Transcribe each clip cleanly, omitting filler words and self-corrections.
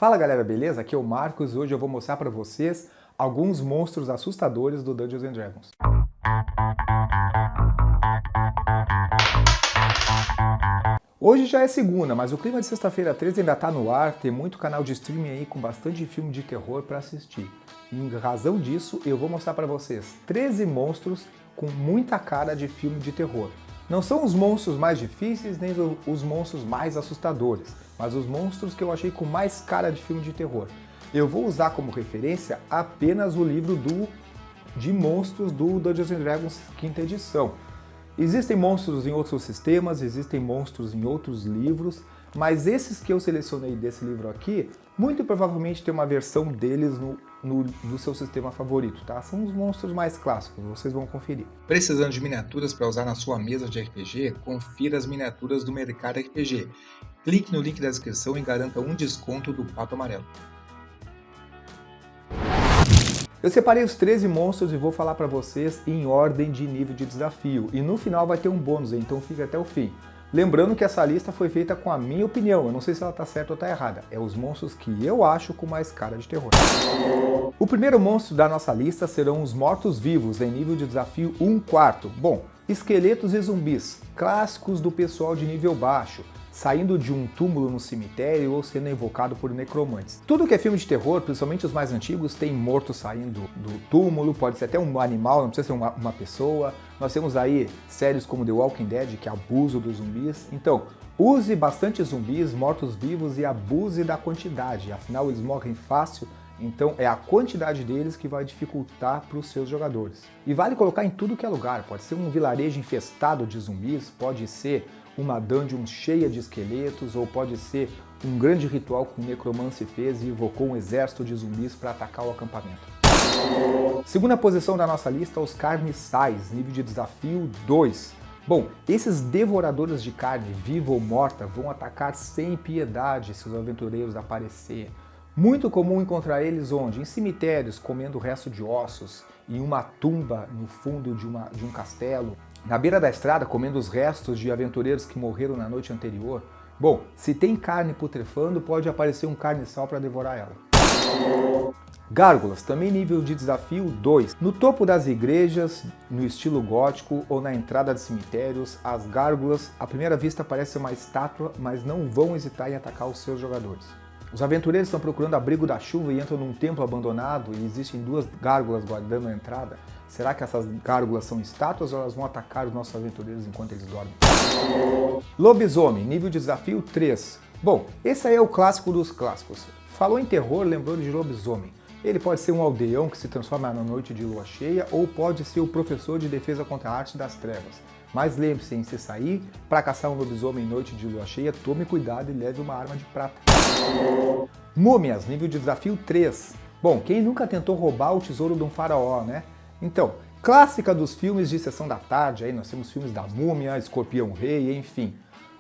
Fala galera, beleza? Aqui é o Marcos e hoje eu vou mostrar para vocês alguns monstros assustadores do Dungeons & Dragons. Hoje já é segunda, mas o clima de sexta-feira 13 ainda tá no ar, tem muito canal de streaming aí com bastante filme de terror para assistir. E em razão disso, eu vou mostrar para vocês 13 monstros com muita cara de filme de terror. Não são os monstros mais difíceis, nem os monstros mais assustadores, mas os monstros que eu achei com mais cara de filme de terror. Eu vou usar como referência apenas o livro de monstros do Dungeons & Dragons 5ª edição. Existem monstros em outros sistemas, existem monstros em outros livros, mas esses que eu selecionei desse livro aqui, muito provavelmente tem uma versão deles no seu sistema favorito, tá? São os monstros mais clássicos, vocês vão conferir. Precisando de miniaturas para usar na sua mesa de RPG? Confira as miniaturas do Mercado RPG. Clique no link da descrição e garanta um desconto do Pato Amarelo. Eu separei os 13 monstros e vou falar para vocês em ordem de nível de desafio. E no final vai ter um bônus, então fica até o fim. Lembrando que essa lista foi feita com a minha opinião, eu não sei se ela está certa ou está errada. É os monstros que eu acho com mais cara de terror. O primeiro monstro da nossa lista serão os mortos-vivos, em nível de desafio 1/4. Bom, esqueletos e zumbis, clássicos do pessoal de nível baixo, saindo de um túmulo no cemitério ou sendo invocado por necromantes. Tudo que é filme de terror, principalmente os mais antigos, tem morto saindo do túmulo, pode ser até um animal, não precisa ser uma pessoa. Nós temos aí séries como The Walking Dead, que é abuso dos zumbis. Então, use bastante zumbis, mortos-vivos e abuse da quantidade, afinal eles morrem fácil. Então é a quantidade deles que vai dificultar para os seus jogadores. E vale colocar em tudo que é lugar, pode ser um vilarejo infestado de zumbis, pode ser uma dungeon cheia de esqueletos, ou pode ser um grande ritual que o necromante fez e invocou um exército de zumbis para atacar o acampamento. Segunda posição da nossa lista, os carniçais, nível de desafio 2. Bom, esses devoradores de carne, viva ou morta, vão atacar sem piedade se os aventureiros aparecerem. Muito comum encontrar eles onde? Em cemitérios, comendo o resto de ossos, em uma tumba no fundo de um castelo, na beira da estrada, comendo os restos de aventureiros que morreram na noite anterior. Bom, se tem carne putrefando, pode aparecer um carniçal para devorar ela. Gárgulas, também nível de desafio 2. No topo das igrejas, no estilo gótico ou na entrada de cemitérios, as gárgulas, à primeira vista, parecem uma estátua, mas não vão hesitar em atacar os seus jogadores. Os aventureiros estão procurando abrigo da chuva e entram num templo abandonado e existem duas gárgulas guardando a entrada. Será que essas gárgulas são estátuas ou elas vão atacar os nossos aventureiros enquanto eles dormem? Lobisomem, nível de desafio 3. Bom, esse aí é o clássico dos clássicos. Falou em terror, lembrou de lobisomem. Ele pode ser um aldeão que se transforma na noite de lua cheia ou pode ser o professor de defesa contra a arte das trevas. Mas lembre-se, se sair para caçar um lobisomem em noite de lua cheia, tome cuidado e leve uma arma de prata. Múmias, nível de desafio 3. Bom, quem nunca tentou roubar o tesouro de um faraó, né? Então, clássica dos filmes de sessão da tarde, aí nós temos filmes da Múmia, Escorpião Rei, enfim.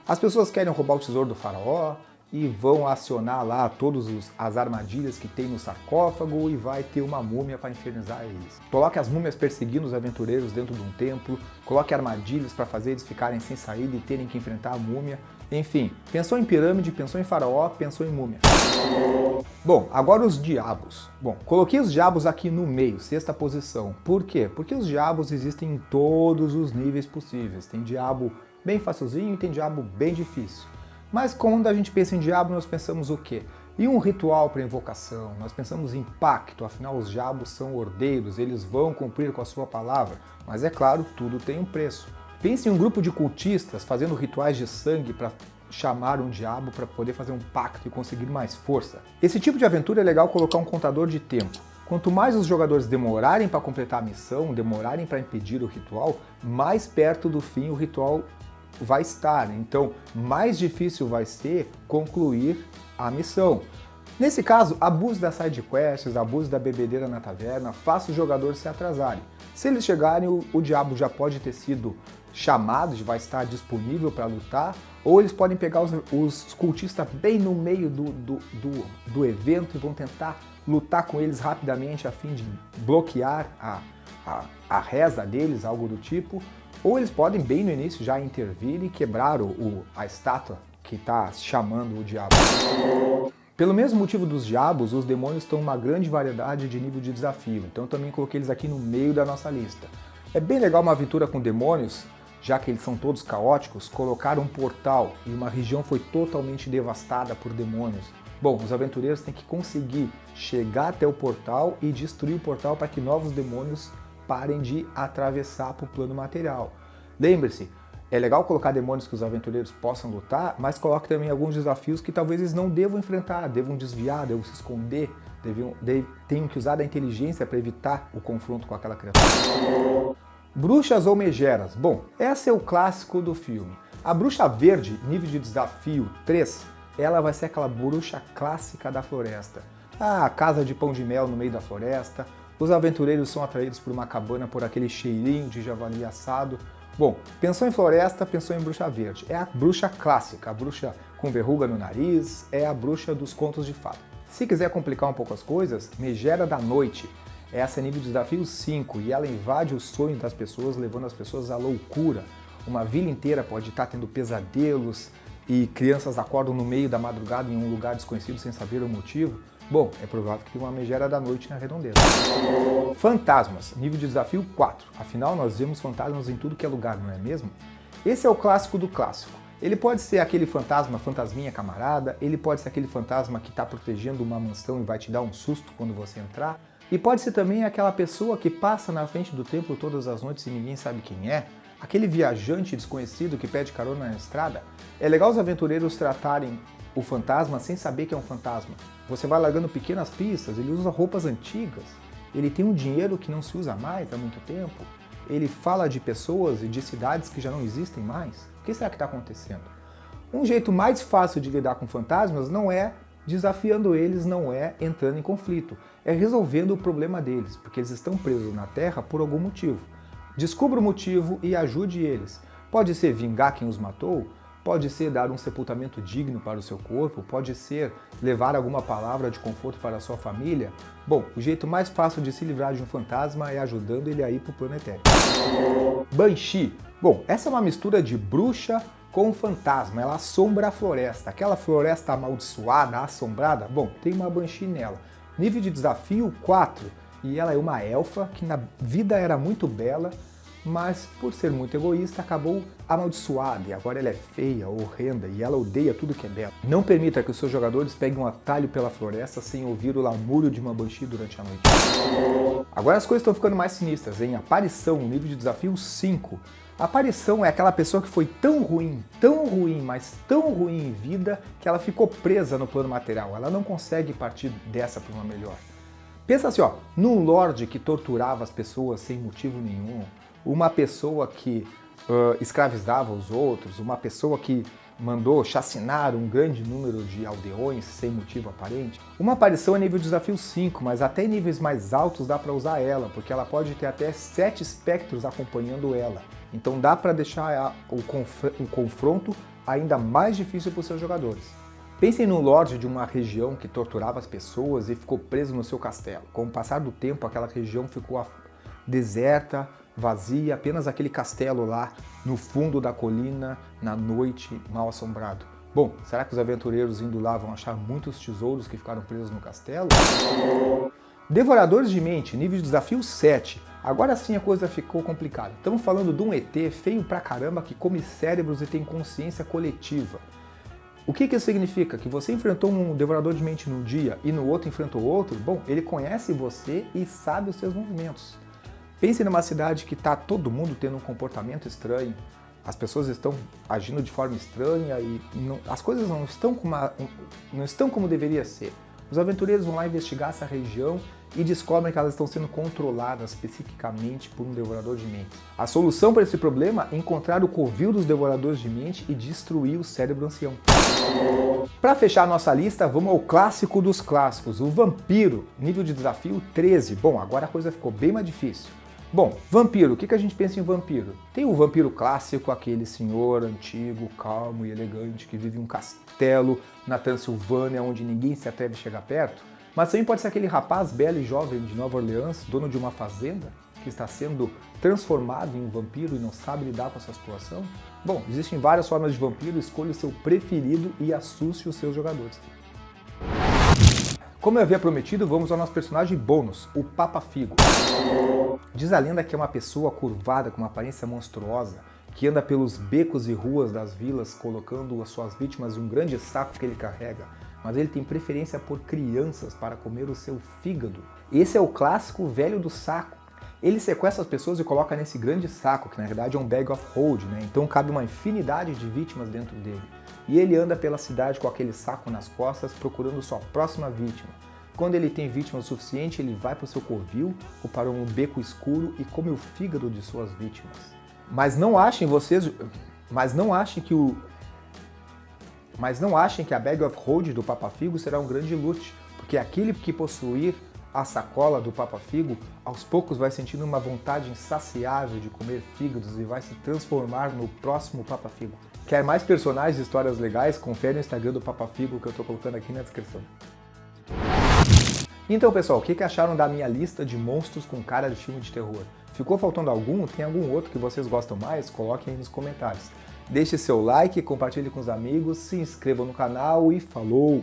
As pessoas querem roubar o tesouro do faraó e vão acionar lá todas as armadilhas que tem no sarcófago e vai ter uma múmia para infernizar eles. Coloque as múmias perseguindo os aventureiros dentro de um templo, coloque armadilhas para fazer eles ficarem sem saída e terem que enfrentar a múmia. Enfim, pensou em pirâmide, pensou em faraó, pensou em múmia. Bom, agora os diabos. Bom, coloquei os diabos aqui no meio, 6ª posição. Por quê? Porque os diabos existem em todos os níveis possíveis. Tem diabo bem facilzinho e tem diabo bem difícil. Mas quando a gente pensa em diabo, nós pensamos o quê? Em um ritual para invocação, nós pensamos em pacto, afinal os diabos são ordeiros, eles vão cumprir com a sua palavra. Mas é claro, tudo tem um preço. Pense em um grupo de cultistas fazendo rituais de sangue para chamar um diabo para poder fazer um pacto e conseguir mais força. Esse tipo de aventura é legal colocar um contador de tempo. Quanto mais os jogadores demorarem para completar a missão, demorarem para impedir o ritual, mais perto do fim o ritual vai estar. Então, mais difícil vai ser concluir a missão. Nesse caso, abuse das sidequests, abuse da bebedeira na taverna, faça os jogadores se atrasarem. Se eles chegarem, o diabo já pode ter sido chamado, já vai estar disponível para lutar, ou eles podem pegar os cultistas bem no meio do evento e vão tentar lutar com eles rapidamente a fim de bloquear a reza deles, algo do tipo, ou eles podem bem no início já intervir e quebrar a estátua que está chamando o diabo. Pelo mesmo motivo dos diabos, os demônios estão uma grande variedade de nível de desafio, então eu também coloquei eles aqui no meio da nossa lista. É bem legal uma aventura com demônios, já que eles são todos caóticos, colocar um portal e uma região foi totalmente devastada por demônios. Bom, os aventureiros têm que conseguir chegar até o portal e destruir o portal para que novos demônios parem de atravessar para o plano material. Lembre-se, é legal colocar demônios que os aventureiros possam lutar, mas coloque também alguns desafios que talvez eles não devam enfrentar, devam desviar, devam se esconder, tenham que usar da inteligência para evitar o confronto com aquela criatura. Bruxas ou megeras? Bom, esse é o clássico do filme. A bruxa verde, nível de desafio 3, ela vai ser aquela bruxa clássica da floresta. A casa de pão de mel no meio da floresta, os aventureiros são atraídos por uma cabana por aquele cheirinho de javali assado. Bom, pensou em floresta, pensou em bruxa verde. É a bruxa clássica, a bruxa com verruga no nariz, é a bruxa dos contos de fada. Se quiser complicar um pouco as coisas, megera da noite. Essa é nível de desafio 5 e ela invade o sonho das pessoas, levando as pessoas à loucura. Uma vila inteira pode estar tendo pesadelos e crianças acordam no meio da madrugada em um lugar desconhecido sem saber o motivo. Bom, é provável que tenha uma megera da noite na redondeza. Fantasmas, nível de desafio 4. Afinal, nós vemos fantasmas em tudo que é lugar, não é mesmo? Esse é o clássico do clássico. Ele pode ser aquele fantasma, fantasminha camarada, ele pode ser aquele fantasma que está protegendo uma mansão e vai te dar um susto quando você entrar, e pode ser também aquela pessoa que passa na frente do templo todas as noites e ninguém sabe quem é, aquele viajante desconhecido que pede carona na estrada. É legal os aventureiros tratarem o fantasma sem saber que é um fantasma. Você vai largando pequenas pistas, ele usa roupas antigas, ele tem um dinheiro que não se usa mais há muito tempo, ele fala de pessoas e de cidades que já não existem mais. O que será que está acontecendo? Um jeito mais fácil de lidar com fantasmas não é desafiando eles, não é entrando em conflito, é resolvendo o problema deles, porque eles estão presos na Terra por algum motivo. Descubra o motivo e ajude eles. Pode ser vingar quem os matou, pode ser dar um sepultamento digno para o seu corpo, pode ser levar alguma palavra de conforto para a sua família. Bom, o jeito mais fácil de se livrar de um fantasma é ajudando ele a ir para o plano etéreo. Banshee. Bom, essa é uma mistura de bruxa com fantasma, ela assombra a floresta. Aquela floresta amaldiçoada, assombrada, bom, tem uma Banshee nela. Nível de desafio 4, e ela é uma elfa que na vida era muito bela, mas por ser muito egoísta acabou amaldiçoada e agora ela é feia, horrenda e ela odeia tudo que é belo. Não permita que os seus jogadores peguem um atalho pela floresta sem ouvir o lamúrio de uma Banshee durante a noite. Agora as coisas estão ficando mais sinistras, em aparição, nível de desafio 5. A aparição é aquela pessoa que foi tão ruim, mas tão ruim em vida que ela ficou presa no plano material. Ela não consegue partir dessa para uma melhor. Pensa assim, ó, num lorde que torturava as pessoas sem motivo nenhum, uma pessoa que escravizava os outros, uma pessoa que mandou chacinar um grande número de aldeões sem motivo aparente. Uma aparição é nível desafio 5, mas até em níveis mais altos dá para usar ela, porque ela pode ter até 7 espectros acompanhando ela. Então dá para deixar o confronto ainda mais difícil para os seus jogadores. Pensem no lorde de uma região que torturava as pessoas e ficou preso no seu castelo. Com o passar do tempo, aquela região ficou deserta, vazia, apenas aquele castelo lá no fundo da colina, na noite, mal assombrado. Bom, será que os aventureiros indo lá vão achar muitos tesouros que ficaram presos no castelo? Devoradores de mente, nível de desafio 7. Agora sim a coisa ficou complicada. Estamos falando de um ET feio pra caramba que come cérebros e tem consciência coletiva. O que isso significa? Que você enfrentou um devorador de mente num dia e no outro enfrentou outro? Bom, ele conhece você e sabe os seus movimentos. Pense numa cidade que está todo mundo tendo um comportamento estranho, as pessoas estão agindo de forma estranha e as coisas não estão como deveria ser. Os aventureiros vão lá investigar essa região e descobrem que elas estão sendo controladas psiquicamente por um devorador de mente. A solução para esse problema é encontrar o covil dos devoradores de mente e destruir o cérebro ancião. Para fechar a nossa lista, vamos ao clássico dos clássicos, o vampiro, nível de desafio 13. Bom, agora a coisa ficou bem mais difícil. Bom, vampiro, o que a gente pensa em vampiro? Tem o vampiro clássico, aquele senhor antigo, calmo e elegante que vive em um castelo na Transilvânia onde ninguém se atreve a chegar perto. Mas também pode ser aquele rapaz belo e jovem de Nova Orleans, dono de uma fazenda, que está sendo transformado em um vampiro e não sabe lidar com essa situação. Bom, existem várias formas de vampiro, escolha o seu preferido e assuste os seus jogadores. Como eu havia prometido, vamos ao nosso personagem bônus, o Papa Figo. Diz a lenda que é uma pessoa curvada com uma aparência monstruosa, que anda pelos becos e ruas das vilas colocando as suas vítimas em um grande saco que ele carrega, mas ele tem preferência por crianças para comer o seu fígado. Esse é o clássico velho do saco. Ele sequestra as pessoas e coloca nesse grande saco, que na verdade é um bag of holding, né? Então cabe uma infinidade de vítimas dentro dele. E ele anda pela cidade com aquele saco nas costas procurando sua próxima vítima. Quando ele tem vítima o suficiente, ele vai para o seu covil ou para um beco escuro e come o fígado de suas vítimas. Mas não achem que a bag of holding do Papa Figo será um grande loot, porque aquele que possuir a sacola do Papa Figo, aos poucos vai sentindo uma vontade insaciável de comer fígados e vai se transformar no próximo Papa Figo. Quer mais personagens e histórias legais? Confere no Instagram do Papa Figo que eu estou colocando aqui na descrição. Então pessoal, o que acharam da minha lista de monstros com cara de filme de terror? Ficou faltando algum? Tem algum outro que vocês gostam mais? Coloquem aí nos comentários. Deixe seu like, compartilhe com os amigos, se inscreva no canal e falou!